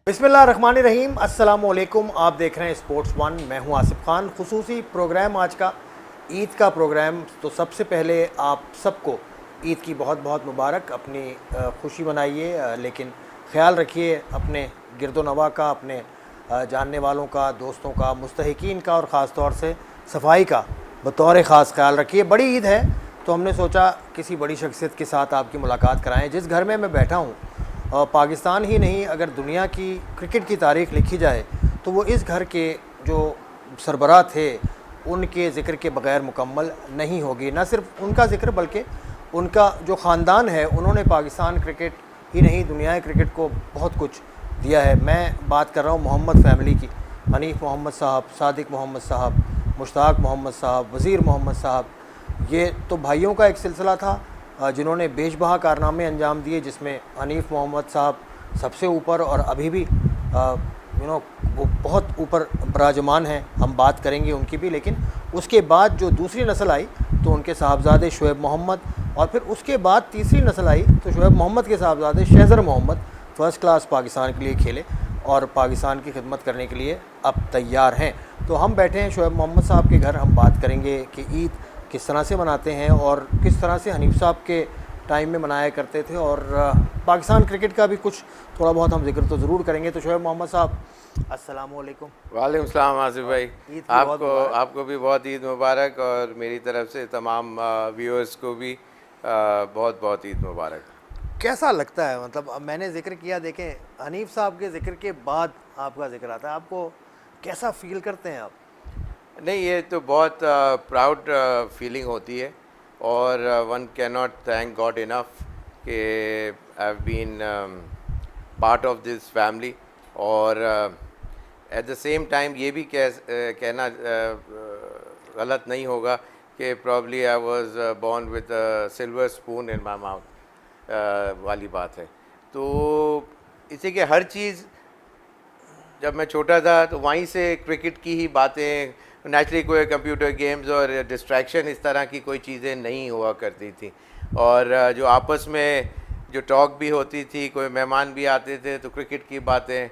बिस्मिल्लाहिर्रहमानिर्रहीम, अस्सलामुअलैकुम। आप देख रहे हैं स्पोर्ट्स वन। मैं हूं आसिफ खान। खुसूसी प्रोग्राम आज का ईद का प्रोग्राम। तो सबसे पहले आप सबको ईद की बहुत बहुत मुबारक। अपनी खुशी मनाइए, लेकिन ख्याल रखिए अपने गिरदोनवा का, अपने जानने वालों का, दोस्तों का, मुस्तहिकीन का, और ख़ास तौर से सफाई का बतौर ख़ास ख्याल रखिए। बड़ी ईद है तो हमने सोचा किसी बड़ी शख्सियत के साथ आपकी मुलाकात कराएं। जिस घर में मैं बैठा हूँ, पाकिस्तान ही नहीं, अगर दुनिया की क्रिकेट की तारीख़ लिखी जाए तो वो इस घर के जो सरबराह थे उनके ज़िक्र के बग़ैर मुकम्मल नहीं होगी। न सिर्फ उनका ज़िक्र बल्कि उनका जो ख़ानदान है, उन्होंने पाकिस्तान क्रिकेट ही नहीं दुनिया क्रिकेट को बहुत कुछ दिया है। मैं बात कर रहा हूँ मोहम्मद फैमिली की। हनीफ मोहम्मद साहब, सादिक मोहम्मद साहब, मुश्ताक मोहम्मद साहब, वज़ीर मोहम्मद साहब, ये तो भाइयों का एक सिलसिला था जिन्होंने बेशबहा कारनामे अंजाम दिए, जिसमें हनीफ मोहम्मद साहब सबसे ऊपर और अभी भी वो बहुत ऊपर बराजमान हैं। हम बात करेंगे उनकी भी। लेकिन उसके बाद जो दूसरी नस्ल आई तो उनके साहबजादे शुएब मोहम्मद, और फिर उसके बाद तीसरी नस्ल आई तो शुएब मोहम्मद के साहबजादे शहज़र मोहम्मद फ़र्स्ट क्लास पाकिस्तान के लिए खेले और पाकिस्तान की खिदमत करने के लिए अब तैयार हैं। तो हम बैठे हैं शुएब मोहम्मद साहब के घर। हम बात करेंगे कि ईद किस तरह से मनाते हैं और किस तरह से हनीफ साहब के टाइम में मनाया करते थे, और पाकिस्तान क्रिकेट का भी कुछ थोड़ा बहुत हम जिक्र तो ज़रूर करेंगे। तो शुएब मोहम्मद साहब, अस्सलामुअलैकुम। वालेकुम सलाम आसिफ भाई। ईद की आपको भी बहुत ईद मुबारक, और मेरी तरफ से तमाम व्यूअर्स को भी बहुत बहुत ईद मुबारक। कैसा लगता है, मतलब अब मैंने जिक्र किया, देखें हनीफ साहब के ज़िक्र के बाद आपका ज़िक्र आता है, आपको कैसा फील करते हैं आप? नहीं, ये तो बहुत प्राउड फीलिंग होती है, और one can not thank God enough कि I have been part of this family. और एट द सेम टाइम ये भी कहना गलत नहीं होगा कि probably I was born with silver spoon in my mouth वाली बात है। तो इसी के हर चीज़, जब मैं छोटा था तो वहीं से क्रिकेट की ही बातें, नेचुरली कोई कंप्यूटर गेम्स और डिस्ट्रैक्शन इस तरह की कोई चीज़ें नहीं हुआ करती थी। और जो आपस में जो टॉक भी होती थी, कोई मेहमान भी आते थे तो क्रिकेट की बातें,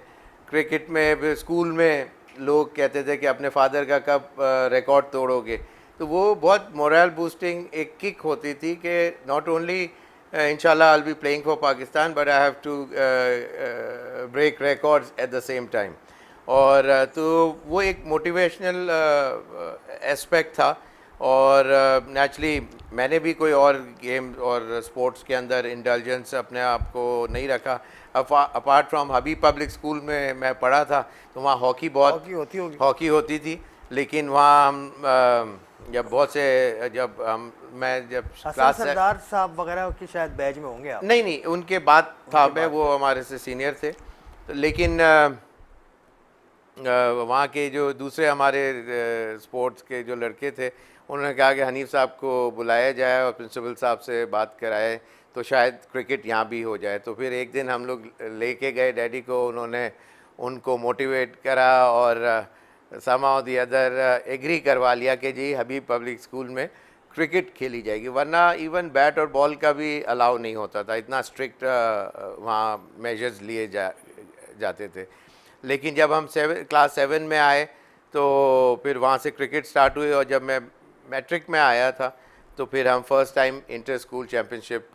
क्रिकेट में स्कूल में लोग कहते थे कि अपने फादर का कब रिकॉर्ड तोड़ोगे, तो वो बहुत मोरल बूस्टिंग एक किक होती थी कि नॉट ओनली इंशाल्लाह I will be playing for Pakistan but I have to break records at the same time. और तो वो एक मोटिवेशनल एस्पेक्ट था। और नेचुरली मैंने भी कोई और गेम और स्पोर्ट्स के अंदर इंडल्जेंस अपने आप को नहीं रखा। Apart from Habib public school में मैं पढ़ा था, तो वहाँ हॉकी हॉकी होती थी। लेकिन वहाँ हम जब क्लास सरदार साहब वगैरह की शायद बैच में होंगे आप? नहीं, उनके बाद था मैं, वो हमारे से सीनियर थे। लेकिन वहाँ के जो दूसरे हमारे स्पोर्ट्स के जो लड़के थे, उन्होंने कहा कि हनीफ साहब को बुलाया जाए और प्रिंसिपल साहब से बात कराए तो शायद क्रिकेट यहाँ भी हो जाए। तो फिर एक दिन हम लोग लेके गए डैडी को, उन्होंने उनको मोटिवेट करा और समाउ दी अदर एग्री करवा लिया कि जी हबीब पब्लिक स्कूल में क्रिकेट खेली जाएगी, वरना इवन बैट और बॉल का भी अलाउ नहीं होता था। इतना स्ट्रिक्ट वहाँ मेजर्स लिए जाते थे। लेकिन जब हम क्लास 7 में आए तो फिर वहाँ से क्रिकेट स्टार्ट हुई, और जब मैं मैट्रिक में आया था तो फिर हम first time inter school championship,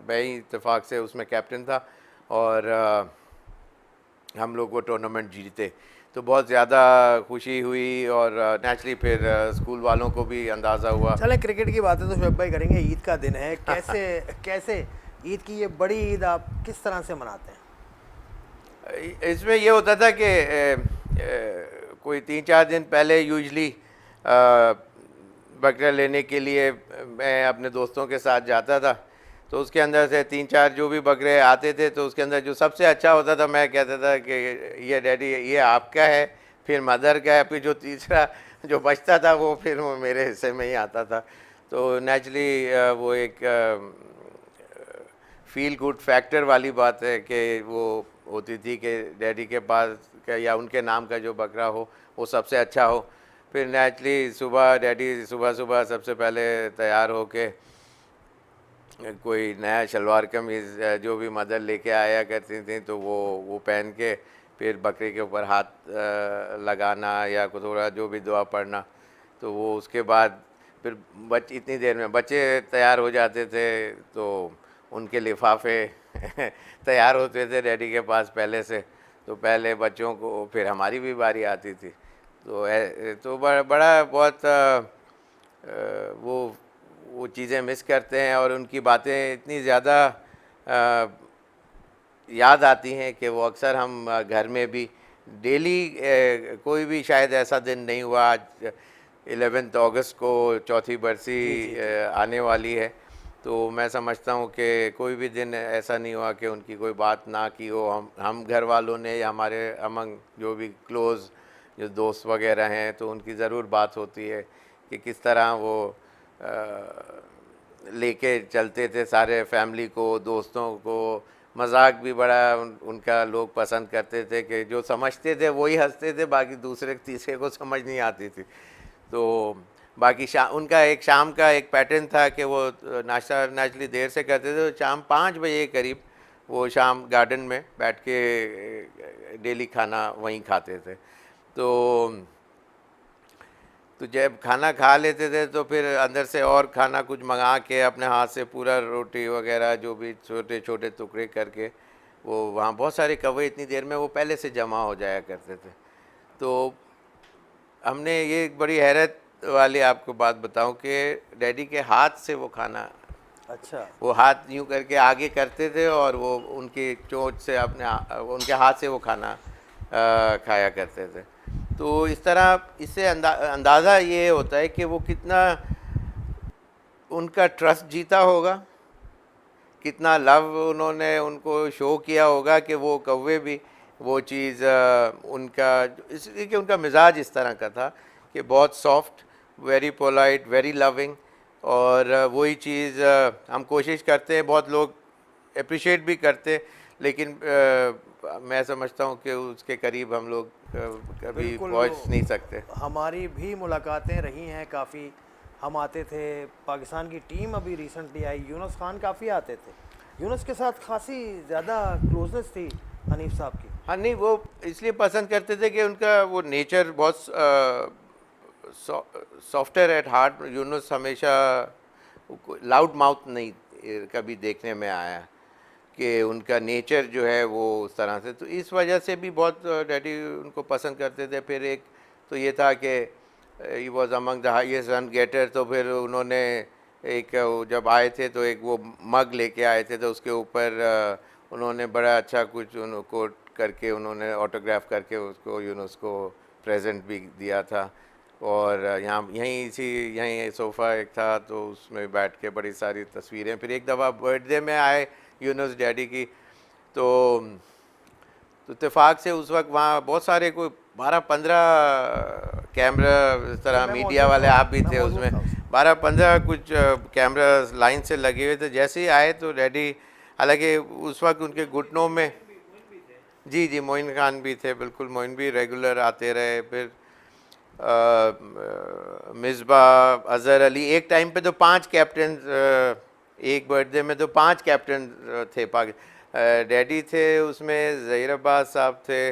मैं ही इत्तेफाक से उसमें कैप्टन था, और हम लोग वो टूर्नामेंट जीते। तो बहुत ज़्यादा खुशी हुई, और नेचुरली फिर स्कूल वालों को भी अंदाज़ा हुआ। चले क्रिकेट की बातें तो शुएब भाई करेंगे। ईद का दिन है, कैसे ईद की ये बड़ी ईद आप किस तरह से मनाते हैं? इसमें ये होता था कि कोई 3-4 दिन पहले यूजली बकरा लेने के लिए मैं अपने दोस्तों के साथ जाता था। तो उसके अंदर से 3-4 जो भी बकरे आते थे, तो उसके अंदर जो सबसे अच्छा होता था मैं कहता था कि ये डैडी ये आपका है, फिर मदर का है, फिर जो तीसरा जो बचता था वो फिर वो मेरे हिस्से में ही आता था। तो नेचुरली वो एक फील गुड फैक्टर वाली बात है कि वो होती थी कि डैडी के पास का या उनके नाम का जो बकरा हो वो सबसे अच्छा हो। फिर नेचुरली सुबह डैडी सुबह सबसे पहले तैयार हो के कोई नया शलवार कमीज़ जो भी मदर लेके आया करती थी तो वो पहन के फिर बकरे के ऊपर हाथ लगाना या थोड़ा जो भी दुआ पढ़ना, तो वो उसके बाद फिर इतनी देर में बच्चे तैयार हो जाते थे तो उनके लिफाफे तैयार होते थे डैडी के पास पहले से, तो पहले बच्चों को फिर हमारी भी बारी आती थी। तो बड़ा बहुत वो चीज़ें मिस करते हैं और उनकी बातें इतनी ज़्यादा याद आती हैं कि वो अक्सर हम घर में भी डेली, कोई भी शायद ऐसा दिन नहीं हुआ, आज 11 अगस्त को चौथी बरसी आने वाली है, तो मैं समझता हूँ कि कोई भी दिन ऐसा नहीं हुआ कि उनकी कोई बात ना की हो। हम घर वालों ने या हमारे अमंग जो भी क्लोज़ जो दोस्त वगैरह हैं तो उनकी ज़रूर बात होती है कि किस तरह वो लेके चलते थे सारे फैमिली को, दोस्तों को। मजाक भी बड़ा उनका लोग पसंद करते थे कि जो समझते थे वही हंसते थे, बाकी दूसरे तीसरे को समझ नहीं आती थी। तो बाकी उनका एक शाम का एक पैटर्न था कि वो नाश्ता नेचुरली देर से करते थे, तो शाम 5 बजे करीब वो शाम गार्डन में बैठ के डेली खाना वहीं खाते थे। तो जब खाना खा लेते थे तो फिर अंदर से और खाना कुछ मंगा के अपने हाथ से पूरा रोटी वगैरह जो भी छोटे छोटे टुकड़े करके वो वहाँ बहुत सारे कौवे इतनी देर में वो पहले से जमा हो जाया करते थे। तो हमने ये एक बड़ी हैरत वाली आपको बात बताऊं कि डैडी के हाथ से वो खाना, अच्छा, वो हाथ यूँ करके आगे करते थे और वो उनकी चोंच से उनके हाथ से वो खाना खाया करते थे। तो इस तरह इससे अंदाज़ा ये होता है कि वो कितना उनका ट्रस्ट जीता होगा, कितना लव उन्होंने उनको शो किया होगा कि वो कौवे भी वो चीज़ उनका, इसलिए कि उनका मिजाज इस तरह का था कि बहुत soft, very polite, very loving. और वही चीज़ हम कोशिश करते हैं, बहुत लोग अप्रिशिएट भी करते, लेकिन मैं समझता हूँ कि उसके करीब हम लोग कभी पहुँच नहीं सकते। हमारी भी मुलाकातें रही हैं काफ़ी, हम आते थे, पाकिस्तान की टीम अभी रिसेंटली आई, यूनुस खान काफ़ी आते थे, यूनुस के साथ खासी ज़्यादा क्लोजनेस थी हनीफ साहब की। हाँ, नहीं वो इसलिए पसंद करते थे कि उनका वो नेचर बहुत सॉफ्टवेयर एट हार्ट। यूनुस हमेशा लाउड माउथ नहीं कभी देखने में आया कि उनका नेचर जो है वो उस तरह से, तो इस वजह से भी बहुत डैडी उनको पसंद करते थे। फिर एक तो ये था कि he was among the highest run getter, तो फिर उन्होंने एक जब आए थे तो एक वो मग लेके आए थे, तो उसके ऊपर उन्होंने बड़ा अच्छा कुछ उनको करके उन्होंने ऑटोग्राफ करके उसको यूनुस को प्रेजेंट भी दिया था। और यहीं सोफ़ा एक था तो उसमें बैठ के बड़ी सारी तस्वीरें। फिर एक दफ़ा बर्थडे में आए यूनुस डैडी की, तो इत्तेफाक से उस वक्त वहाँ बहुत सारे कोई 12-15 कैमरा, इस तरह मीडिया वाले आप भी थे उसमें, 12-15 कुछ कैमरा लाइन से लगे हुए थे। जैसे ही आए तो डैडी, हालांकि उस वक्त उनके घुटनों में, जी मोइन खान भी थे, बिल्कुल मोइन भी रेगुलर आते रहे। फिर मिसबा, अज़हर अली, एक टाइम पे तो 5 कैप्टन, एक बर्थडे में तो 5 कैप्टन थे डैडी थे उसमें, ज़हीर अब्बास साहब थे,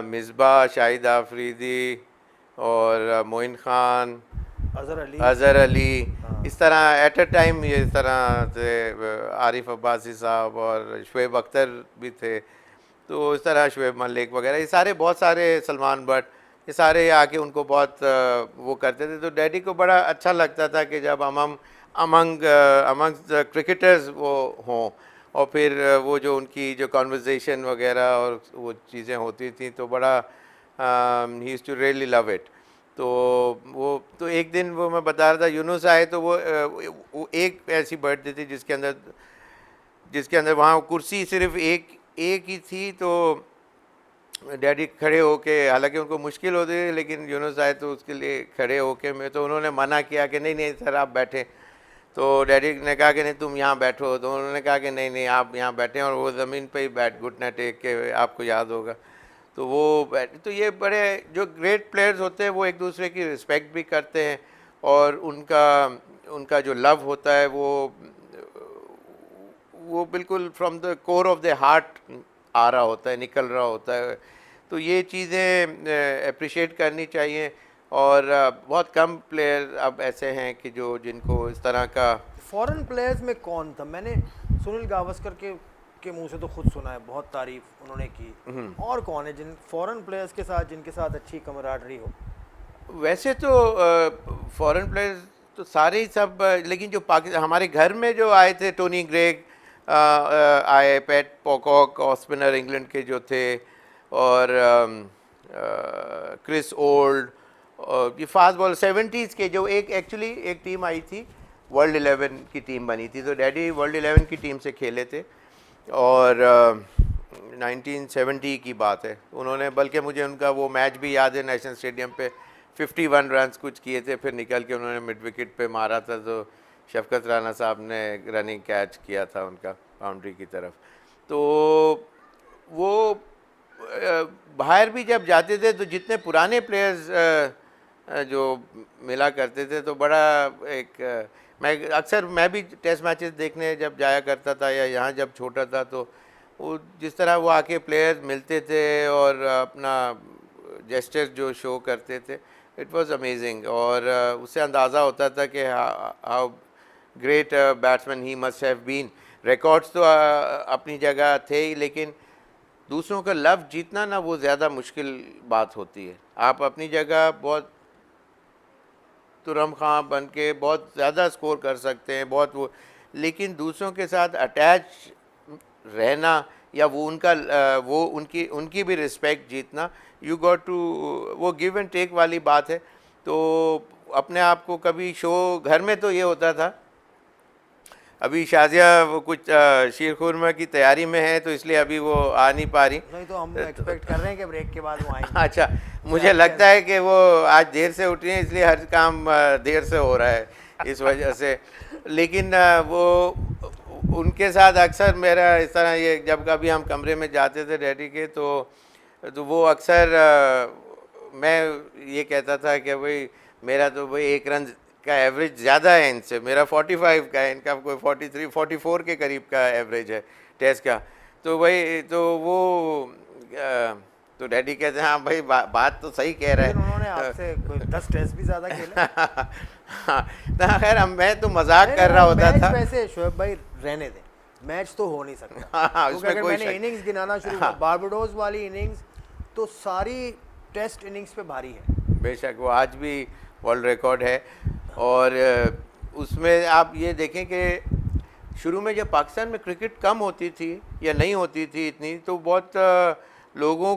मिसबा, शाहिद आफरीदी और मोइन खान, अज़हर अली, इस तरह एट अ टाइम ये इस तरह से, आरिफ अब्बासी साहब और शुएब अख्तर भी थे। तो इस तरह शुएब मलिक वगैरह, ये सारे बहुत सारे, सलमान भट्ट, ये सारे आके उनको बहुत वो करते थे। तो डैडी को बड़ा अच्छा लगता था कि जब हम अमंग क्रिकेटर्स वो हों, और फिर वो जो उनकी जो कॉन्वर्जेसन वगैरह और वो चीज़ें होती थी तो बड़ा ही used to really love it. तो एक दिन वो मैं बता रहा था, यूनुस आए तो वो एक ऐसी बर्थडे थी जिसके अंदर वहाँ कुर्सी सिर्फ एक ही थी। तो डैडी खड़े होके, हालांकि उनको मुश्किल होती थी, लेकिन यूनुस आए तो उसके लिए खड़े होके तो उन्होंने मना किया कि नहीं सर आप बैठें। तो डैडी ने कहा कि नहीं तुम यहाँ बैठो, तो उन्होंने कहा कि नहीं आप यहाँ बैठें, और वो ज़मीन पे ही घुटना टेक के, आपको याद होगा। तो वो बैठे। तो ये बड़े जो ग्रेट प्लेयर्स होते हैं वो एक दूसरे की रिस्पेक्ट भी करते हैं, और उनका जो लव होता है वो वो बिल्कुल from the core of the heart आ रहा होता है, निकल रहा होता है। तो ये चीज़ें अप्रिशिएट करनी चाहिए। और बहुत कम प्लेयर अब ऐसे हैं कि जो जिनको इस तरह का। फॉरेन प्लेयर्स में कौन था? मैंने सुनील गावस्कर के मुंह से तो खुद सुना है, बहुत तारीफ उन्होंने की। और कौन है जिन फॉरेन प्लेयर्स के साथ जिनके साथ अच्छी कमराडरी हो? वैसे तो फॉरेन प्लेयर्स तो सारे ही सब, लेकिन जो पाकिस्तान हमारे घर में जो आए थे, टोनी ग्रेग आए, पैट पॉकॉक ऑफ स्पिनर इंग्लैंड के जो थे, और क्रिस ओल्ड, और ये फास्ट बॉल 70s के जो एक्चुअली एक टीम आई थी, वर्ल्ड 11 की टीम बनी थी। तो डैडी वर्ल्ड 11 की टीम से खेले थे, और 1970 की बात है। उन्होंने, बल्कि मुझे उनका वो मैच भी याद है, नेशनल स्टेडियम पे 51 रन्स कुछ किए थे, फिर निकल के उन्होंने मिड विकेट पे मारा था, तो शफकत राना साहब ने रनिंग कैच किया था उनका बाउंड्री की तरफ। तो वो बाहर भी जब जाते थे तो जितने पुराने प्लेयर्स जो मिला करते थे, तो बड़ा एक मैं भी टेस्ट मैचेस देखने जब जाया करता था, या यहाँ जब छोटा था, तो वो जिस तरह वो आके प्लेयर्स मिलते थे और अपना जेस्चर्स जो शो करते थे, इट वाज अमेजिंग। और उससे अंदाज़ा होता था कि how great batsman he must have been. Records तो अपनी जगह थे ही, लेकिन दूसरों का लव जीतना ना, वो ज़्यादा मुश्किल बात होती है। आप अपनी जगह बहुत तुरम खां बन के बहुत ज़्यादा स्कोर कर सकते हैं, बहुत वो, लेकिन दूसरों के साथ अटैच रहना, या वो उनकी भी रिस्पेक्ट जीतना, यू गॉट टू, वो गिव एंड टेक वाली बात है। तो अपने आप को कभी शो, घर में तो ये होता था, अभी शाजिया वो कुछ शीर खुरमा की तैयारी में है, तो इसलिए अभी वो आ नहीं पा रही। नहीं, तो हम एक्सपेक्ट कर रहे हैं कि ब्रेक के बाद वो आएंगे। अच्छा, मुझे लगता है कि वो आज देर से उठी हैं, इसलिए हर काम देर से हो रहा है इस वजह से। लेकिन वो उनके साथ अक्सर मेरा इस तरह, ये जब कभी हम कमरे में जाते थे डैडी के, तो वो अक्सर मैं ये कहता था कि भाई मेरा तो भाई 1 रन का एवरेज ज़्यादा है इनसे, मेरा 45 का है, इनका कोई 43 44 के करीब का एवरेज है टेस्ट का। तो भाई तो वो तो डैडी कहते हैं हाँ भाई बात तो सही कह रहे हैं। उन्होंने आपसे 10 टेस्ट भी ज़्यादा खेले। हाँ, खैर मैं तो मजाक कर रहा होता था। वैसे शोएब भाई रहने दें, मैच तो हो नहीं सकता। हाँ, उसमें कोई मैंने इनिंग्स गिनाना शुरू किया, बारबाडोस वाली इनिंग्स तो सारी टेस्ट इनिंग्स पे भारी है। बेशक वो आज भी वर्ल्ड रिकॉर्ड है। और उसमें आप ये देखें कि शुरू में जब पाकिस्तान में क्रिकेट कम होती थी या नहीं होती थी इतनी, तो बहुत लोगों,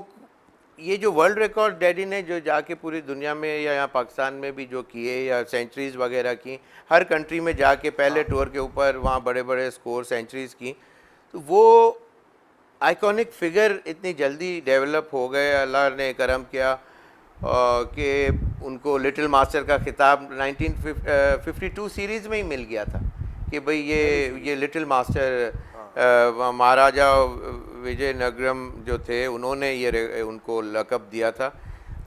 ये जो वर्ल्ड रिकॉर्ड डैडी ने जो जाके पूरी दुनिया में या यहाँ पाकिस्तान में भी जो किए, या सेंचुरीज़ वगैरह की, हर कंट्री में जाके पहले टूर के ऊपर वहाँ बड़े बड़े स्कोर सेंचुरीज़ की, तो वो आइकॉनिक फिगर इतनी जल्दी डेवलप हो गए। अल्लाह ने करम किया कि उनको लिटिल मास्टर का खिताब 1952 सीरीज़ में ही मिल गया था कि भाई ये लिटिल मास्टर महाराजा विजयनगरम जो थे, उन्होंने ये उनको लक़ब दिया था।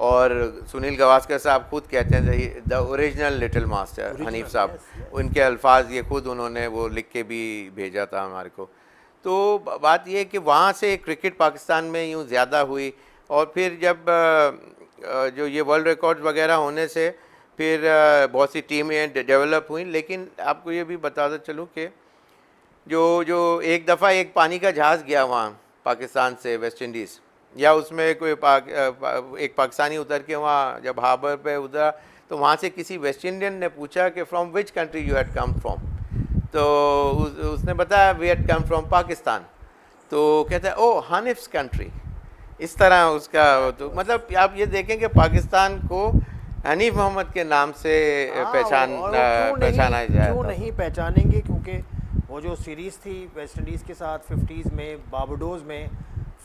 और सुनील गावस्कर साहब खुद कहते हैं the original little master Hanif साहब, उनके अल्फाज ये खुद उन्होंने वो लिख के भी भेजा था हमारे को। तो बात ये है कि वहाँ से क्रिकेट पाकिस्तान में यूँ ज़्यादा हुई, और फिर जब जो ये वर्ल्ड रिकॉर्ड वगैरह होने से फिर बहुत सी टीमें डेवलप हुई। लेकिन आपको ये भी बताता चलूँ कि जो एक दफ़ा एक पानी का जहाज़ गया वहाँ पाकिस्तान से वेस्ट इंडीज़, या उसमें कोई एक पाकिस्तानी उतर के वहाँ जब हार्बर पे उतरा, तो वहाँ से किसी वेस्ट इंडियन ने पूछा कि from which country you had come from, तो उसने बताया we had come from Pakistan. तो कहता है ओ हानिफ्स कंट्री, इस तरह उसका। तो मतलब आप ये देखें कि पाकिस्तान को हनीफ मोहम्मद के नाम से पहचाना जाए। क्यों नहीं पहचानेंगे, क्योंकि वो जो सीरीज़ थी वेस्ट इंडीज़ के साथ 50s में, बारबाडोस में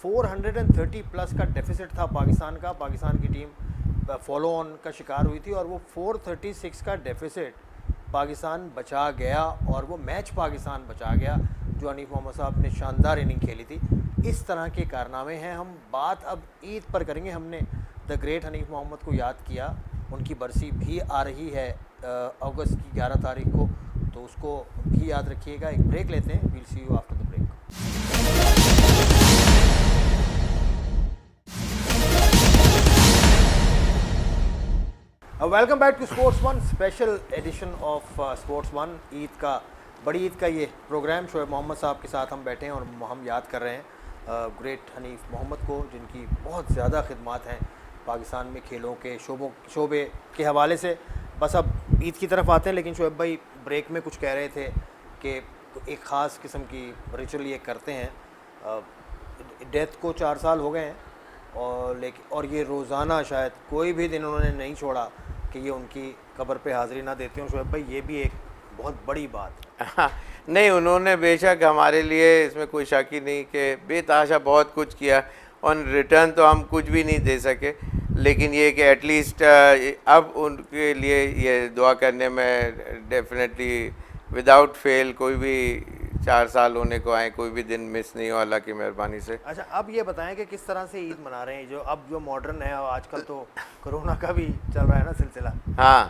430 प्लस का डेफिसिट था पाकिस्तान का। पाकिस्तान की टीम फॉलो ऑन का शिकार हुई थी, और वो 436 का डेफिसिट पाकिस्तान बचा गया, और वो मैच पाकिस्तान बचा गया जो हनीफ मोहम्मद साहब ने शानदार इनिंग खेली थी। इस तरह के कारनामे हैं। हम बात अब ईद पर करेंगे। हमने द ग्रेट हनीफ मोहम्मद को याद किया, उनकी बरसी भी आ रही है अगस्त की 11 तारीख को, तो उसको भी याद रखिएगा। एक ब्रेक लेते हैं, we'll see you after the break. Welcome back to Sports One special edition of Sports One. Eid का, बड़ी ईद का ये प्रोग्राम शोएब मोहम्मद साहब के साथ हम बैठे हैं और हम याद कर रहे हैं ग्रेट हनीफ मोहम्मद को, जिनकी बहुत ज़्यादा खिदमात हैं पाकिस्तान में खेलों के शोबे के हवाले से। बस अब ईद की तरफ आते हैं, लेकिन शोएब भाई ब्रेक में कुछ कह रहे थे कि एक ख़ास किस्म की रिचुअल ये करते हैं। डेथ को 4 साल हो गए हैं और ये रोज़ाना शायद कोई भी दिन उन्होंने नहीं छोड़ा कि ये उनकी कब्र पे हाज़िरी ना देते हों। शोएब भाई ये भी एक बहुत बड़ी बात है। नहीं, उन्होंने बेशक हमारे लिए, इसमें कोई शक ही नहीं कि बेतहाशा बहुत कुछ किया, ऑन रिटर्न तो हम कुछ भी नहीं दे सके, लेकिन ये कि एटलीस्ट अब उनके लिए ये दुआ करने में डेफिनेटली विदाउट फेल कोई भी 4 साल होने को आए, कोई भी दिन मिस नहीं हो अल्लाह की मेहरबानी से। अच्छा, अब ये बताएं कि किस तरह से ईद मना रहे हैं, जो मॉडर्न है और आजकल तो कोरोना का भी चल रहा है ना सिलसिला। हाँ,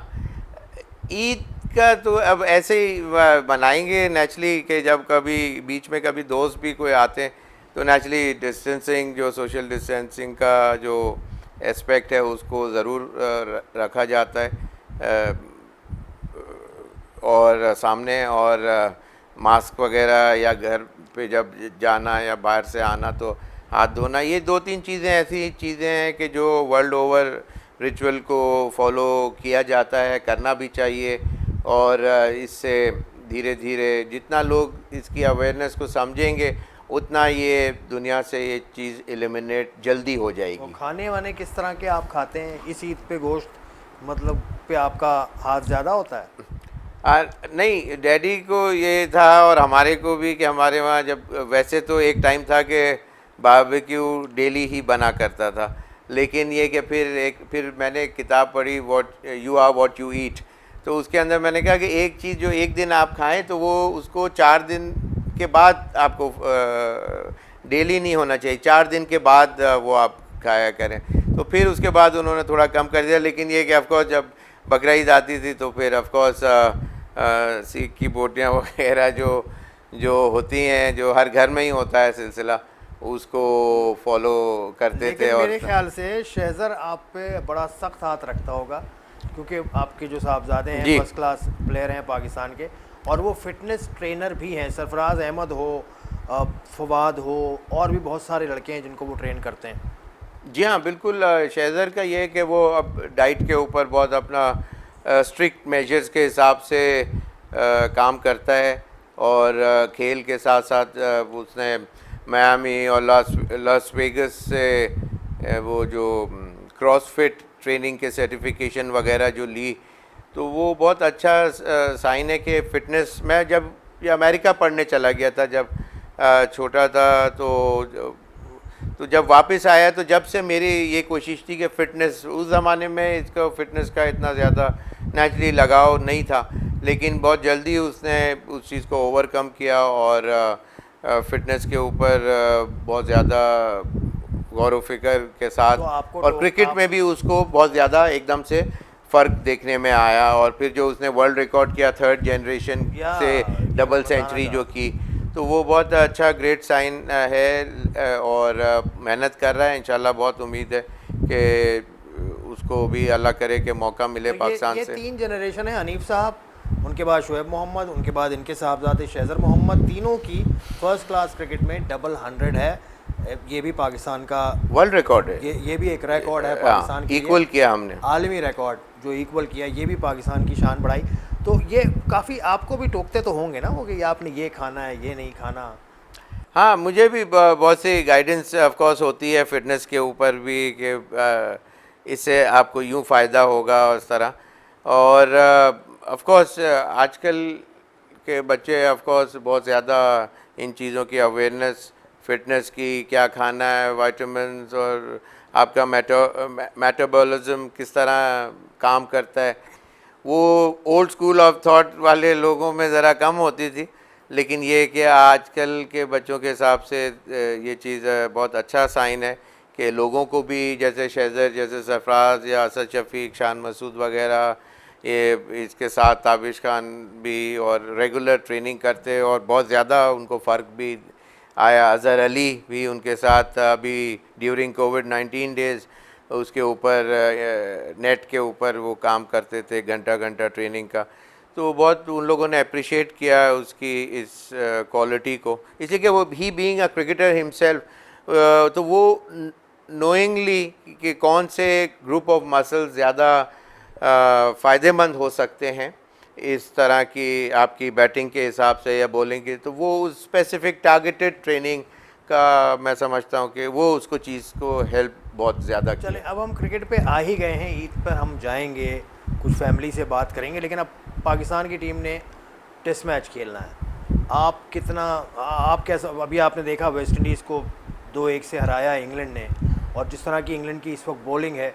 ईद का तो अब ऐसे ही मनाएंगे नेचुरली कि जब कभी बीच में कभी दोस्त भी कोई आते हैं तो नेचुरली डिस्टेंसिंग, जो सोशल डिस्टेंसिंग का जो एस्पेक्ट है उसको ज़रूर रखा जाता है और सामने, और मास्क वगैरह या घर पे जब जाना या बाहर से आना तो हाथ धोना, ये 2-3 चीज़ें ऐसी चीज़ें हैं कि जो वर्ल्ड ओवर रिचुअल को फॉलो किया जाता है, करना भी चाहिए। और इससे धीरे धीरे जितना लोग इसकी अवेयरनेस को समझेंगे उतना ये दुनिया से ये चीज़ एलिमिनेट जल्दी हो जाएगी। खाने वाने किस तरह के आप खाते हैं इस ईद पे? गोश्त मतलब पे आपका हाथ ज़्यादा होता है? नहीं, डैडी को ये था और हमारे को भी कि हमारे वहाँ जब वैसे तो एक टाइम था कि बारबेक्यू डेली ही बना करता था, लेकिन ये कि फिर मैंने एक किताब पढ़ी, you are what you eat, तो उसके अंदर मैंने कहा कि एक चीज़ जो एक दिन आप खाएं तो वो उसको 4 दिन के बाद आपको डेली नहीं होना चाहिए, 4 दिन के बाद वो आप खाया करें। तो फिर उसके बाद उन्होंने थोड़ा कम कर दिया, लेकिन ये कि ऑफकोर्स जब बकरा ईद आती थी तो फिर ऑफकोर्स सीख की बोटियाँ वगैरह जो होती हैं, जो हर घर में ही होता है सिलसिला, उसको फॉलो करते थे। और मेरे ख्याल से शहज़र आप पे बड़ा सख्त हाथ रखता होगा, क्योंकि आपके जो साहबजादे हैं फर्स्ट क्लास प्लेयर हैं पाकिस्तान के, और वो फिटनेस ट्रेनर भी हैं। सरफराज अहमद हो, फवाद हो, और भी बहुत सारे लड़के हैं जिनको वो ट्रेन करते हैं। जी हाँ, बिल्कुल। शहज़र का ये है कि वो अब डाइट के ऊपर बहुत अपना स्ट्रिक्ट मेजर्स के हिसाब से काम करता है, और खेल के साथ साथ उसने मियामी और लास वेगस से वो जो क्रॉसफिट ट्रेनिंग के सर्टिफिकेशन वगैरह जो ली, तो वो बहुत अच्छा साइन है कि फ़िटनेस। मैं जब ये अमेरिका पढ़ने चला गया था जब छोटा था, तो जब वापस आया तो जब से मेरी ये कोशिश थी कि फ़िटनेस, उस ज़माने में इसका फ़िटनेस का इतना ज़्यादा नेचुरली लगाव नहीं था, लेकिन बहुत जल्दी उसने उस चीज़ को ओवरकम किया और फ़िटनेस के ऊपर बहुत ज़्यादा गौर व फिक्र के साथ, और क्रिकेट में भी उसको बहुत ज़्यादा एकदम से फ़र्क देखने में आया। और फिर जो उसने वर्ल्ड रिकॉर्ड किया 3rd जनरेशन से डबल सेंचुरी जो की, तो वो बहुत अच्छा ग्रेट साइन है, और मेहनत कर रहा है। इंशाल्लाह बहुत उम्मीद है कि उसको भी अल्लाह करे कि मौका मिले पाकिस्तान से। 3 जनरेशन है, हनीफ साहब, उनके बाद शोएब मोहम्मद, उनके बाद इनके साहबजादे शहज़र मोहम्मद, तीनों की फर्स्ट क्लास क्रिकेट में डबल 100 है। ये भी पाकिस्तान का वर्ल्ड रिकॉर्ड है, ये भी एक रिकॉर्ड है पाकिस्तान की, इक्वल किया हमने, आलमी रिकॉर्ड जो इक्वल किया, ये भी पाकिस्तान की शान बढ़ाई। तो ये काफ़ी आपको भी टोकते तो होंगे ना वो कि आपने ये खाना है, ये नहीं खाना? हाँ, मुझे भी बहुत सी गाइडेंस ऑफ कोर्स होती है फिटनेस के ऊपर भी कि इससे आपको यूँ फ़ायदा होगा और इस तरह। और ऑफ कोर्स आजकल के बच्चे ऑफ कोर्स बहुत ज़्यादा इन चीज़ों की अवेयरनेस, फिटनेस की, क्या खाना है, विटामिन्स, और आपका मेटाबॉलिज्म किस तरह काम करता है, वो ओल्ड स्कूल ऑफ थॉट वाले लोगों में ज़रा कम होती थी। लेकिन ये कि आजकल के बच्चों के हिसाब से ये चीज़ बहुत अच्छा साइन है कि लोगों को भी, जैसे शहज़र, जैसे सरफराज या असद शफीक, शान मसूद वगैरह, ये इसके साथ ताबिश खान भी, और रेगुलर ट्रेनिंग करते और बहुत ज़्यादा उनको फ़र्क भी आया, अज़हर अली भी उनके साथ अभी ड्यूरिंग कोविड-19 डेज़ उसके ऊपर नेट के ऊपर वो काम करते थे, घंटा घंटा ट्रेनिंग का। तो बहुत उन लोगों ने अप्रिशिएट किया उसकी इस क्वालिटी को, इसलिए कि वो ही बीइंग अ क्रिकेटर हिमसेल्फ, तो वो नोइंगली कि कौन से ग्रुप ऑफ मसल्स ज़्यादा फ़ायदेमंद हो सकते हैं इस तरह की आपकी बैटिंग के हिसाब से या बॉलिंग की, तो वो उस स्पेसिफिक टारगेटेड ट्रेनिंग का मैं समझता हूँ कि वो उसको चीज़ को हेल्प बहुत ज़्यादा की। चलें, अब हम क्रिकेट पे आ ही गए हैं, ईद पर हम जाएंगे, कुछ फैमिली से बात करेंगे, लेकिन अब पाकिस्तान की टीम ने टेस्ट मैच खेलना है। आप कितना आप कैसा, अभी आपने देखा वेस्ट इंडीज़ को 2-1 से हराया है इंग्लैंड ने, और जिस तरह की इंग्लैंड की इस वक्त बॉलिंग है,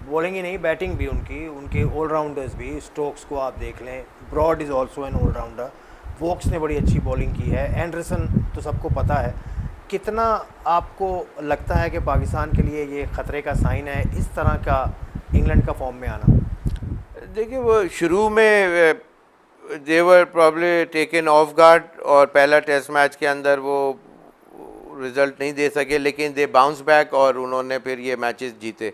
बॉलिंग ही नहीं बैटिंग भी उनकी, उनके ऑलराउंडर्स भी, स्टोक्स को आप देख लें, Broad is also an allrounder, Woakes ने बड़ी अच्छी बॉलिंग की है, एंडरसन तो सबको पता है। कितना आपको लगता है कि पाकिस्तान के लिए ये ख़तरे का साइन है इस तरह का इंग्लैंड का फॉर्म में आना? देखिए, वो शुरू में दे वर प्रॉब्ली टेकन ऑफ गार्ड और पहला टेस्ट मैच के अंदर वो रिज़ल्ट नहीं दे सके, लेकिन दे बाउंस बैक और उन्होंने फिर ये मैचेस जीते।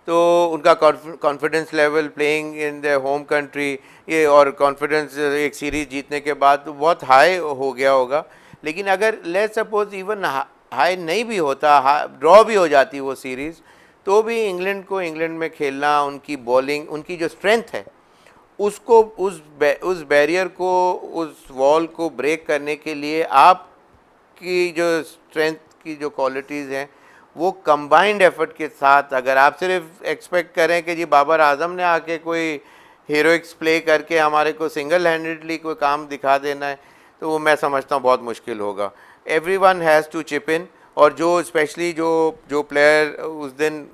तो उनका confidence level playing in the home country ये और कॉन्फिडेंस एक सीरीज़ जीतने के बाद तो बहुत हाई हो गया होगा। लेकिन अगर लेट्स सपोज इवन हाई नहीं भी होता, ड्रॉ भी हो जाती वो सीरीज़, तो भी इंग्लैंड को इंग्लैंड में खेलना, उनकी बॉलिंग, उनकी जो स्ट्रेंथ है उसको उस बैरियर को, उस वॉल को ब्रेक करने के लिए आपकी जो स्ट्रेंथ की जो क्वालिटीज़ हैं वो कंबाइंड एफर्ट के साथ, अगर आप सिर्फ एक्सपेक्ट करें कि जी बाबर आजम ने आके कोई हीरोइक्स प्ले करके हमारे को सिंगल हैंडेडली कोई काम दिखा देना है, तो वो मैं समझता हूँ बहुत मुश्किल होगा। Everyone has to chip in, और जो स्पेशली जो प्लेयर उस दिन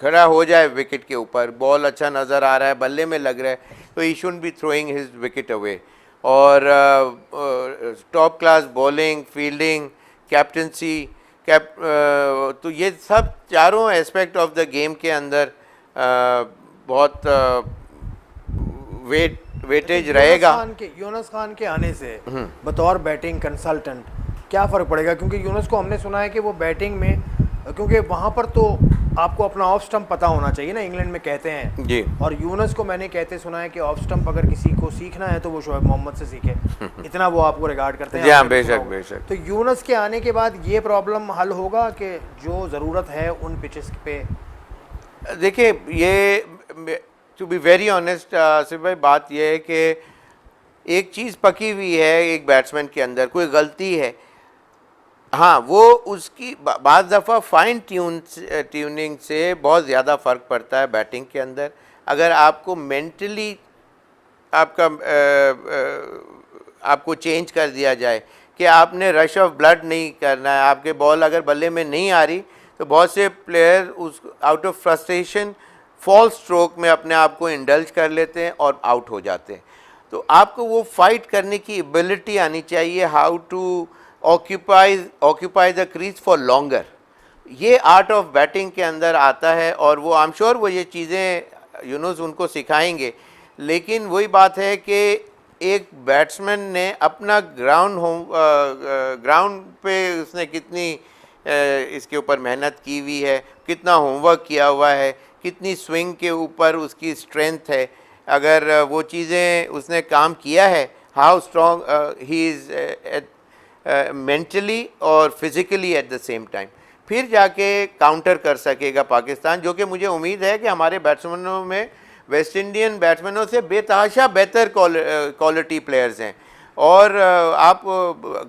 खड़ा हो जाए विकेट के ऊपर, बॉल अच्छा नज़र आ रहा है, बल्ले में लग रहा है, तो he should be throwing his wicket away. और top class bowling, fielding, captaincy, तो ये सब चारों एस्पेक्ट ऑफ द गेम के अंदर बहुत वेटेज रहेगा। यूनुस खान के आने से बतौर बैटिंग कंसल्टेंट क्या फ़र्क पड़ेगा? क्योंकि यूनुस को हमने सुना है कि वो बैटिंग में, क्योंकि वहाँ पर तो आपको अपना ऑफ स्टंप पता होना चाहिए ना, इंग्लैंड में कहते हैं जी। और यूनुस को मैंने कहते सुना है कि ऑफ स्टंप अगर किसी को सीखना है तो वो शोएब मोहम्मद से सीखे, इतना वो आपको रिगार्ड करते हैं। हाँ, बेशक बेशक। तो यूनुस के आने के बाद ये प्रॉब्लम हल होगा कि जो ज़रूरत है उन पिचेस पे? देखिए, ये to be very honest Asif भाई, बात यह है कि एक चीज़ पकी हुई है, एक बैट्समैन के अंदर कोई गलती है, हाँ, वो उसकी बाज़ दफ़ा फाइन ट्यूनिंग से बहुत ज़्यादा फ़र्क पड़ता है बैटिंग के अंदर। अगर आपको मेंटली आपको चेंज कर दिया जाए कि आपने रश ऑफ ब्लड नहीं करना है, आपके बॉल अगर बल्ले में नहीं आ रही, तो बहुत से प्लेयर उस out of frustration fall stroke में अपने आप को इंडल्ज कर लेते हैं और आउट हो जाते हैं। तो आपको वो फाइट करने की एबिलिटी आनी चाहिए, how to occupy the crease for longer. ये आर्ट ऑफ बैटिंग के अंदर आता है, और वो आई एम श्योर वो ये चीज़ें यूनुस उनको सिखाएंगे। लेकिन वही बात है कि एक बैट्समैन ने अपना ग्राउंड पे उसने कितनी इसके ऊपर मेहनत की हुई है, कितना होमवर्क किया हुआ है, कितनी स्विंग के ऊपर उसकी स्ट्रेंथ है, अगर वो चीज़ें उसने काम किया है, how strong he is mentally और physically at the same time, फिर जाके काउंटर कर सकेगा पाकिस्तान, जो कि मुझे उम्मीद है कि हमारे बैट्समैनों में वेस्ट इंडियन बैट्समैनों से बेतहाशा बेहतर क्वालिटी प्लेयर्स हैं। और आप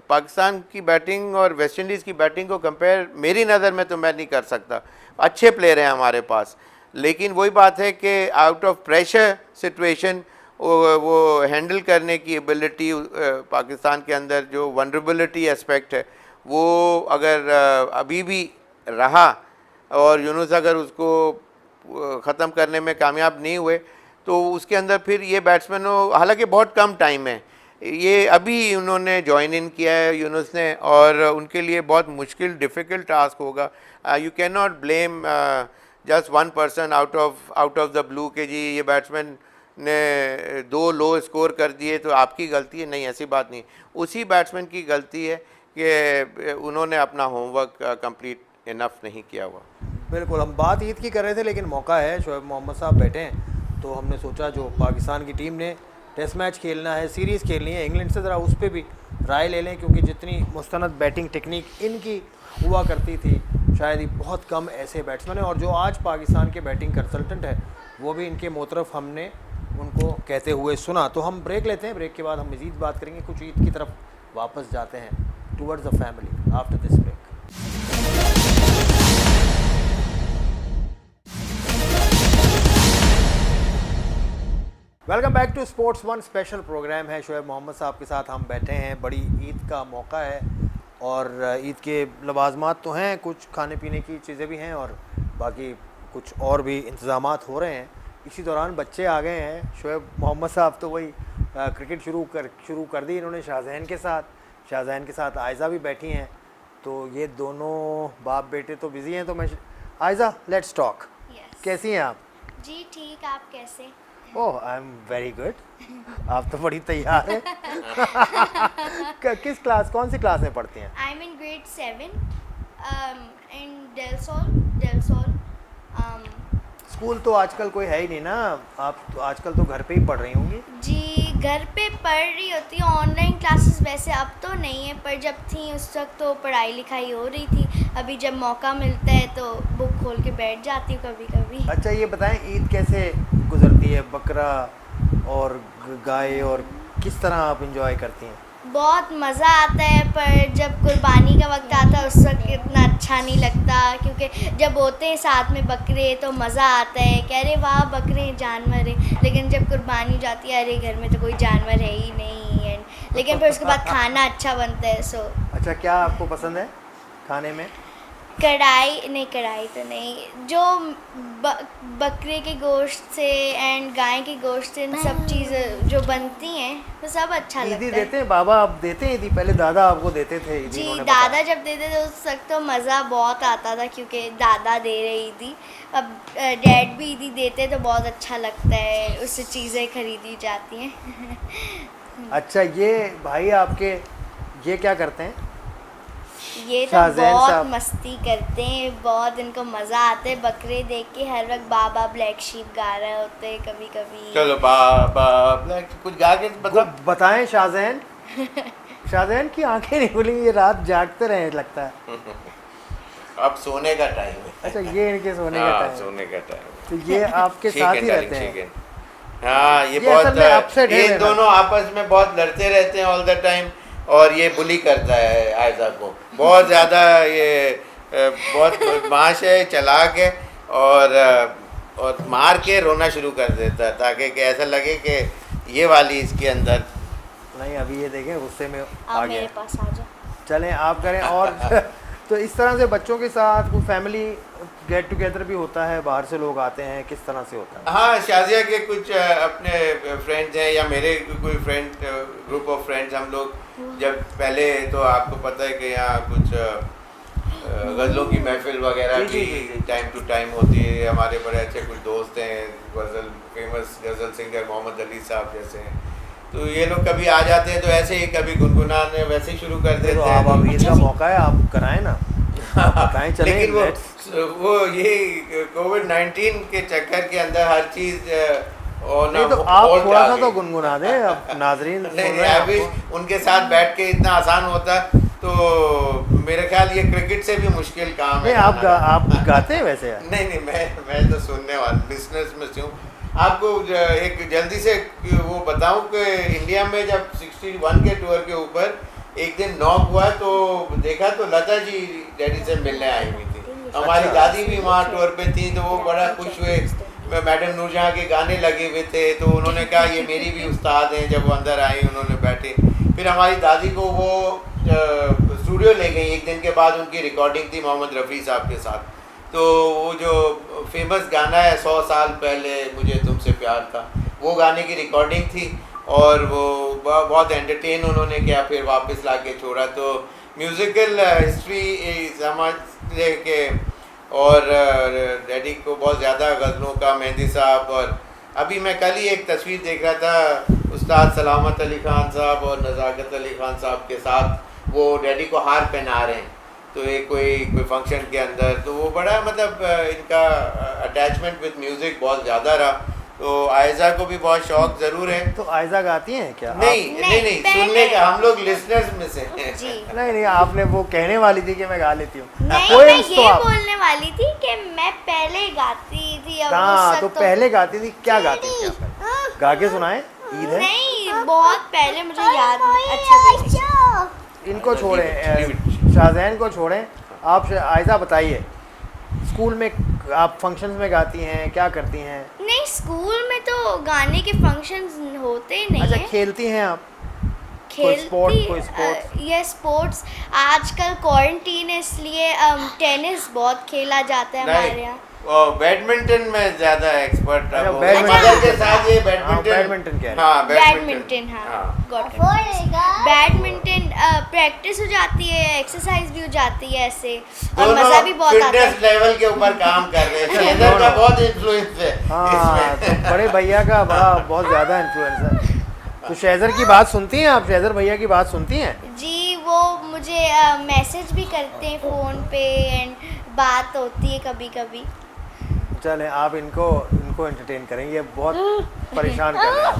पाकिस्तान की बैटिंग और वेस्ट इंडीज़ की बैटिंग को कंपेयर मेरी नज़र में तो मैं नहीं कर सकता, अच्छे प्लेयर हैं हमारे पास। लेकिन वही बात है कि आउट ऑफ प्रेशर सिचुएशन वो हैंडल करने की एबिलिटी पाकिस्तान के अंदर जो वनरेबिलिटी एस्पेक्ट है वो अगर अभी भी रहा, और यूनुस अगर उसको ख़त्म करने में कामयाब नहीं हुए, तो उसके अंदर फिर ये बैट्समैनों, हालांकि बहुत कम टाइम है, ये अभी उन्होंने ज्वाइन इन किया है यूनुस ने, और उनके लिए बहुत मुश्किल डिफ़िकल्ट टास्क होगा। You can not blame just one person out of the blue के जी ये बैट्समैन ने 2 लो स्कोर कर दिए तो आपकी गलती है, नहीं, ऐसी बात नहीं। उसी बैट्समैन की गलती है कि उन्होंने अपना होमवर्क कंप्लीट इनफ नहीं किया हुआ। बिल्कुल, हम बात ईद की कर रहे थे लेकिन मौका है, शोएब मोहम्मद साहब बैठे हैं तो हमने सोचा जो पाकिस्तान की टीम ने टेस्ट मैच खेलना है, सीरीज़ खेलनी है इंग्लैंड से, ज़रा उस पर भी राय ले लें, क्योंकि जितनी मुस्तनद बैटिंग टेक्निक इनकी हुआ करती थी शायद ही बहुत कम ऐसे बैट्समैन हैं, और जो आज पाकिस्तान के बैटिंग कंसल्टेंट है वो भी इनके मोतरफ हमने उनको कहते हुए सुना। तो हम ब्रेक लेते हैं, ब्रेक के बाद हम मज़ीद बात करेंगे, कुछ ईद की तरफ वापस जाते हैं towards the family after this break. Welcome back to Sports One, special program है, शोएब मोहम्मद साहब के साथ हम बैठे हैं। बड़ी ईद का मौका है और ईद के लवाजमात तो हैं, कुछ खाने पीने की चीज़ें भी हैं और बाकी कुछ और भी इंतज़ामात हो रहे हैं। इसी दौरान बच्चे आ गए हैं। शोएब मोहम्मद साहब तो वही क्रिकेट शुरू कर दी इन्होंने शाहज़ैन के साथ आयज़ा भी बैठी हैं, तो ये दोनों बाप बेटे तो बिज़ी हैं। तो मैं आयज़ा, लेट्स टॉक। कैसी हैं आप? जी ठीक, आप कैसे? ओह, आई एम वेरी गुड। आप तो बड़ी तैयार हैं। कौन सी क्लास में पढ़ती हैं? आई एम इन ग्रेड 7 इन डेल सोल। स्कूल तो आजकल कोई है ही नहीं ना, आप तो आजकल तो घर पे ही पढ़ रही होंगी। जी घर पे पढ़ रही होती हूँ, ऑनलाइन क्लासेस वैसे अब तो नहीं है, पर जब थी उस वक्त तो पढ़ाई लिखाई हो रही थी। अभी जब मौका मिलता है तो बुक खोल के बैठ जाती हूँ कभी कभी। अच्छा ये बताएं, ईद कैसे गुजरती है? बकरा और गाय और किस तरह आप इंजॉय करती हैं? बहुत मज़ा आता है, पर जब कुर्बानी का वक्त आता है उस वक्त इतना अच्छा नहीं लगता, क्योंकि जब होते हैं साथ में बकरे तो मज़ा आता है कि अरे वाह बकरे जानवर है, लेकिन जब कुर्बानी हो जाती है अरे घर में तो कोई जानवर है ही नहीं है। लेकिन फिर उसके बाद खाना अच्छा बनता है। सो अच्छा, क्या आपको पसंद है खाने में? कढ़ाई तो नहीं, जो बकरे के गोश्त से एंड गाय के गोश्त से सब चीज़ें जो बनती हैं वो सब अच्छा लगता है। ईदी देते हैं बाबा, आप देते हैं ईदी? पहले दादा आपको देते थे ईदी? जी दादा जब देते थे उस वक्त तो मज़ा बहुत आता था, क्योंकि दादा दे रहे ईदी। अब डैड भी ईदी देते तो बहुत अच्छा लगता है, उससे चीज़ें खरीदी जाती हैं। अच्छा, ये भाई आपके ये क्या करते हैं? ये तो शाहज़ैन बहुत साहब मस्ती करते हैं, बहुत इनको मज़ा आता है बकरे देख के। हर वक्त बाबा ब्लैक शीप गा रहे होते हैं कभी कभी। चलो बाबा ब्लैक कुछ गा के बताएं शाहज़ैन की आंखें नहीं खुली, ये रात जागते रहे लगता है। अब सोने का टाइम है। अच्छा, ये इनके सोने का टाइम है। सोने का टाइम। तो ये आपके साथ ही रहते हैं? हाँ, ये असल में upset बहुत है ये मेरा। दोनों आपस में बहुत लड़ते रहते हैं ऑल द टाइम, और ये बुली करता है आयजा को बहुत ज़्यादा। ये बहुत बदमाश है, चालाक है, और मार के रोना शुरू कर देता है ताकि कि ऐसा लगे कि ये वाली इसके अंदर। नहीं, अभी ये देखें गुस्से में आ आप मेरे गया। पास आ जाओ। चलें आप करें। और तो इस तरह से बच्चों के साथ कोई फैमिली गेट टुगेदर भी होता है, बाहर से लोग आते हैं, किस तरह से होता है? हाँ, शाजिया के कुछ अपने फ्रेंड्स हैं या मेरे कोई फ्रेंड ग्रुप ऑफ फ्रेंड्स, हम लोग जब पहले तो आपको पता है कि यहाँ कुछ गज़लों की महफिल वगैरह जी, की जी, जी। टाइम टू टाइम होती है। हमारे बड़े अच्छे कुछ दोस्त हैं, फेमस गज़ल सिंगर मोहम्मद अली साहब जैसे हैं, तो ये लोग कभी आ जाते हैं तो ऐसे ही कभी गुनगुनाने वैसे ही शुरू कर देते तो हैं। आप ईद का मौका है, आप कराएं ना, आप बताएं। चलें लेकिन let's- वो ये कोविड-19 के चक्कर के अंदर हर चीज़ नहीं तो आप थोड़ा सा तो गुनगुना दें, अब नाजरीन सुन नहीं, रहे हैं अभी आपको। उनके साथ बैठ के इतना आसान होता तो मेरे ख्याल ये क्रिकेट से भी मुश्किल काम नहीं, है। आप गाते हैं वैसे यार? नहीं, मैं तो सुनने वाला बिजनेस में से हूँ। आपको एक जल्दी से वो बताऊं कि इंडिया में जब 61 के टूर के ऊपर एक दिन नॉक हुआ तो देखा तो लता जी डैडी से मिलने आई हुई थी। हमारी दादी भी वहाँ टूर पे थी, तो वो बड़ा खुश हुए। मैडम नूरजहाँ के गाने लगे हुए थे, तो उन्होंने कहा ये मेरी भी उस्ताद हैं। जब वो अंदर आई उन्होंने बैठे, फिर हमारी दादी को वो स्टूडियो ले गई। एक दिन के बाद उनकी रिकॉर्डिंग थी मोहम्मद रफ़ी साहब के साथ, तो वो जो फेमस गाना है 100 साल पहले मुझे तुमसे प्यार था, वो गाने की रिकॉर्डिंग थी और वो बहुत एंटरटेन उन्होंने किया। फिर वापस ला के छोड़ा। तो म्यूज़िकल हिस्ट्री समझ के, और डैडी को बहुत ज़्यादा गज़लों का, मेहंदी साहब। और अभी मैं कल ही एक तस्वीर देख रहा था उस्ताद सलामत अली ख़ान साहब और नज़ाकत अली ख़ान साहब के साथ वो डैडी को हार पहना रहे हैं, तो ये कोई फंक्शन के अंदर, तो वो बड़ा मतलब इनका अटैचमेंट विद म्यूज़िक बहुत ज़्यादा रहा। तो आयजा को भी बहुत शौक ज़रूर है। तो आयजा गाती हैं क्या? नहीं, सुनने का, हम लोग लिसनर्स में से हैं। जी नहीं, आपने वो कहने वाली थी कि मैं गा लेती हूँ। नहीं, मैं ये बोलने वाली थी कि मैं पहले गाती थी। अब हाँ, तो पहले गाती थी, क्या गाती थी आप? गा के सुनाएं, ईद है। नहीं, बहुत पहले, मुझे याद नहीं। अच्छा इनको छोड़ें, शाहजैन को छोड़ें, आप आयजा बताइए, स्कूल में आप फंक्शंस में गाती हैं, क्या करती हैं? नहीं, स्कूल में तो गाने के फंक्शंस होते नहीं अच्छा, है। खेलती हैं आप? कोई स्पोर्ट्स? ये स्पोर्ट्स आजकल क्वारंटीन है, इसलिए टेनिस बहुत खेला जाता है हमारे यहाँ। बैडमिंटन में ज्यादा एक्सपर्ट अच्छा, अब बैडमिंटन के साथ ये बैडमिंटन क्या है? हाँ, बैडमिंटन, बैडमिंटन प्रैक्टिस हो जाती है, एक्सरसाइज भी हो जाती है ऐसे, और मजा भी बहुत आता है। फिटनेस लेवल के ऊपर काम कर रहे हैं। शेजर का बहुत इन्फ्लुएंस है हाँ, इसमें। तो बड़े भैया का बहुत ज़्यादा इन्फ्लुएंस है। तो शेजर की बात सुनती हैं आप? शेजर भैया की बात सुनती हैं? जी, वो मुझे मैसेज भी करते हैं फ़ोन पे, एंड बात होती है कभी कभी। चलें, आप इनको एंटरटेन करेंगे, बहुत परेशान कर रहे हैं।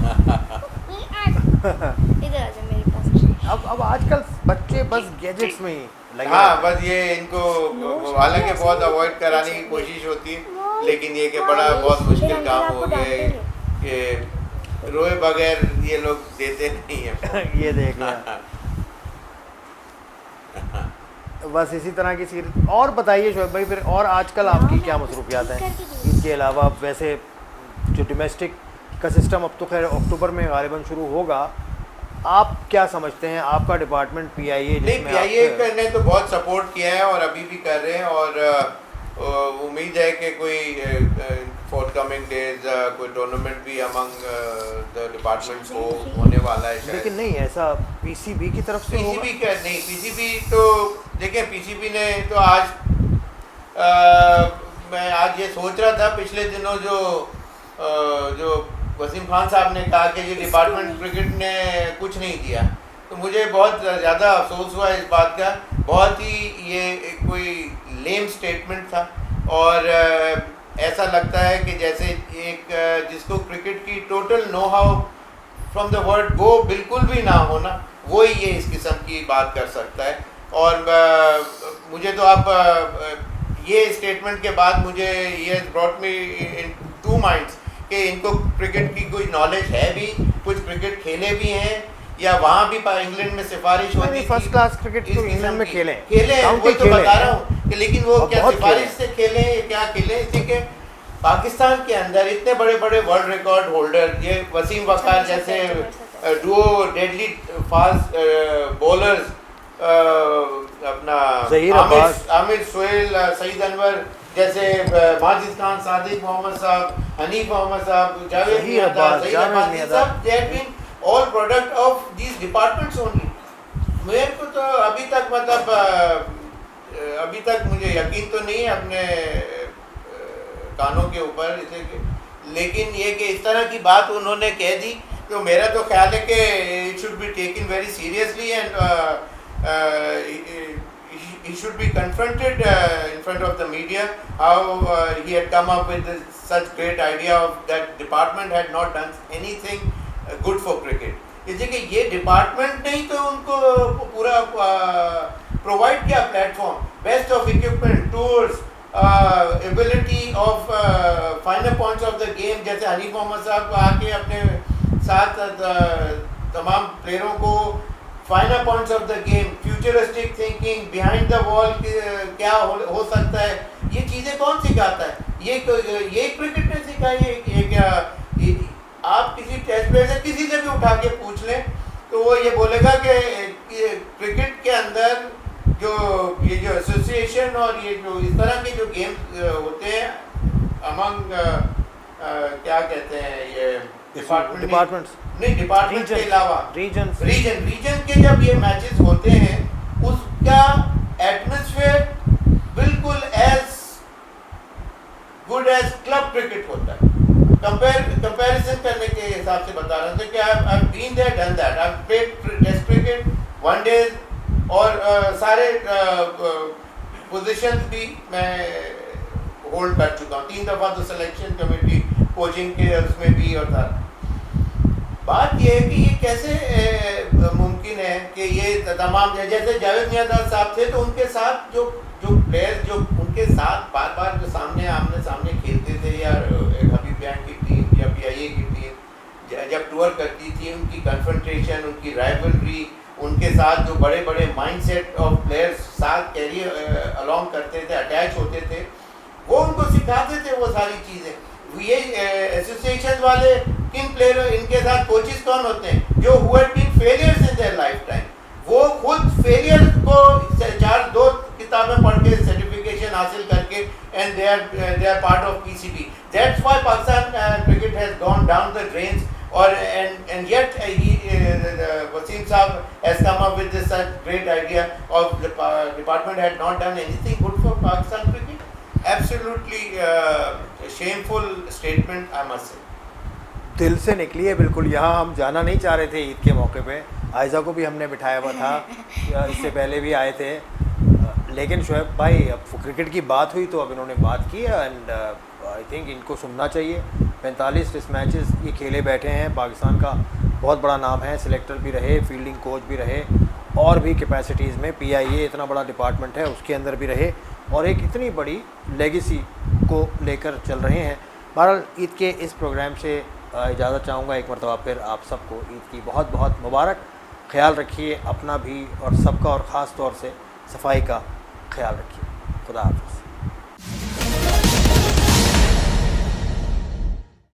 इधर आ जाओ मेरे पास। अब आजकल बच्चे बस गैजेट्स में ही लगे हाँ, रहते हैं। बस ये इनको हालांकि बहुत अवॉइड कराने की कोशिश होती है, लेकिन ये कि बड़ा बहुत मुश्किल काम हो गया है कि रोए बगैर ये लोग देते नहीं हैं। ये देख लिया। बस इसी तरह की सीरीज। और बताइए शोएब भाई, फिर और आजकल आपकी क्या मसरूफियात हैं इसके अलावा? वैसे जो डोमेस्टिक का सिस्टम अब तो खैर अक्टूबर में गालिबन शुरू होगा, आप क्या समझते हैं? आपका डिपार्टमेंट PIA, नहीं, PIA ने तो बहुत सपोर्ट किया है और अभी भी कर रहे हैं, और उम्मीद है कि कोई फोर्टकमिंग डेज कोई टूर्नामेंट भी अमंग द डिपार्टमेंट्स हो होने वाला है शायद। लेकिन नहीं, ऐसा PCB की तरफ से होगा? PCB का नहीं, PCB तो देखिए, PCB ने तो आज मैं आज ये सोच रहा था, पिछले दिनों जो वसीम खान साहब ने कहा कि ये डिपार्टमेंट क्रिकेट ने कुछ नहीं दिया, तो मुझे बहुत ज़्यादा अफसोस हुआ इस बात का। बहुत ही ये कोई लेम स्टेटमेंट था, और ऐसा लगता है कि जैसे एक जिसको क्रिकेट की total know how from the word go बिल्कुल भी ना होना, वो ही ये इस किस्म की बात कर सकता है। और मुझे तो आप ये स्टेटमेंट के बाद मुझे ये ब्रॉट मी इन टू माइंड्स कि इनको क्रिकेट की कोई नॉलेज है भी, कुछ क्रिकेट खेले भी हैं, या वहाँ भी इंग्लैंड में सिफारिश होती थी। फर्स्ट क्लास क्रिकेट तो इंग्लैंड में खेले वही तो बता रहा हूँ कि, लेकिन वो क्या सिफारिश से खेले क्या खेले? इसी के पाकिस्तान के अंदर इतने बड़े बड़े वर्ल्ड रिकॉर्ड होल्डर, ये वसीम वकार जैसे डुओ डेडली फास्ट बॉलर्स, अपना आमिर सोहेल, सईद अनवर जैसे, माजिद खान, सादिक मोहम्मद साहब, हनीफ मोहम्मद साहब, जावेद मियादाद, सब they have been all product of these departments only. मेरे को तो अभी तक मतलब अभी तक मुझे यकीन तो नहीं है अपने कानों के ऊपर इसे, लेकिन ये कि इस तरह की बात उन्होंने कह दी, तो मेरा तो ख्याल है कि it should be taken very seriously, and he should be confronted in front of the media how he had come up with such great idea of that department had not done anything good for cricket. इसलिए कि ये department नहीं तो उनको पूरा provide किया platform, best of equipment, tours, ability of final points of the game, जैसे हनीफ मोहम्मद साहब आके अपने साथ तमाम प्लेयरों को final points of the game, futuristic thinking, behind the wall क्या हो सकता है, ये चीज़ें कौन सिखाता है? ये क्रिकेट ने सिखाई है? ये क्या आप किसी टेस्ट प्लेयर से किसी से भी उठा के पूछ लें तो वो ये बोलेगा कि क्रिकेट के अंदर जो एसोसिएशन और ये जो इस तरह के जो गेम्स होते हैं अमंग क्या कहते हैं ये डिपार्टमेंट्स के अलावा रीजन के जब ये मैचेस होते हैं उसका एटमॉस्फेयर बिल्कुल as good as club cricket होता है। कंपैरिजन करने के हिसाब से बता रहा हूँ कि I been there done that, I played test cricket, one day और सारे पोजीशंस भी मैं होल्ड कर चुका हूँ, 3 दफ़ा तो सिलेक्शन कमेटी कोचिंग के उसमें भी और था। बात ये है कि ये कैसे मुमकिन है कि ये तमाम जैसे जावेद मियांदाद साहब थे तो उनके साथ जो प्लेयर्स जो उनके साथ बार बार जो आमने सामने खेलते थे, या हबीब बैंक की टीम या PIA की टीम जब टूर करती थी, उनकी कन्फ्रंटेशन, उनकी राइवलरी, उनके साथ जो बड़े बड़े माइंडसेट ऑफ प्लेयर्स साथ कैरी अलोंग करते थे, अटैच होते थे, वो उनको सिखाते थे वो सारी चीज़ें। ये एसोसिएशन वाले किन प्लेयर, इनके साथ कोचेस कौन होते हैं जो हुए been failures in their lifetime, वो खुद फेलियर को 2 किताबें पढ़ के सर्टिफिकेशन हासिल करके and they are part of PCB। That's why Pakistan cricket has gone down the drains, और and yet Wasim Saab has come up with this great idea of the department had not done anything good for Pakistan cricket. Absolutely shameful statement, I must say. दिल से निकली है बिल्कुल। यहाँ हम जाना नहीं चाह रहे थे ईद के मौके पे, आयज़ा को भी हमने बिठाया हुआ था, इससे पहले भी आए थे, लेकिन शोएब भाई अब क्रिकेट की बात हुई तो अब इन्होंने बात की है, एंड आई थिंक इनको सुनना चाहिए। 45 टेस्ट मैचेस ये खेले बैठे हैं, पाकिस्तान का बहुत बड़ा नाम है, सिलेक्टर भी रहे, फील्डिंग कोच भी रहे, और भी कैपेसिटीज़ में PIA इतना बड़ा डिपार्टमेंट है उसके अंदर भी रहे, और एक इतनी बड़ी लेगेसी को लेकर चल रहे हैं। बहरहाल ईद के इस प्रोग्राम से इजाज़त चाहूँगा एक मरतबा फिर आप सबको ईद की बहुत बहुत मुबारक। ख्याल रखिए अपना भी और सबका, और ख़ास तौर से सफाई का ख्याल रखिए। खुदा हाफ़िज़।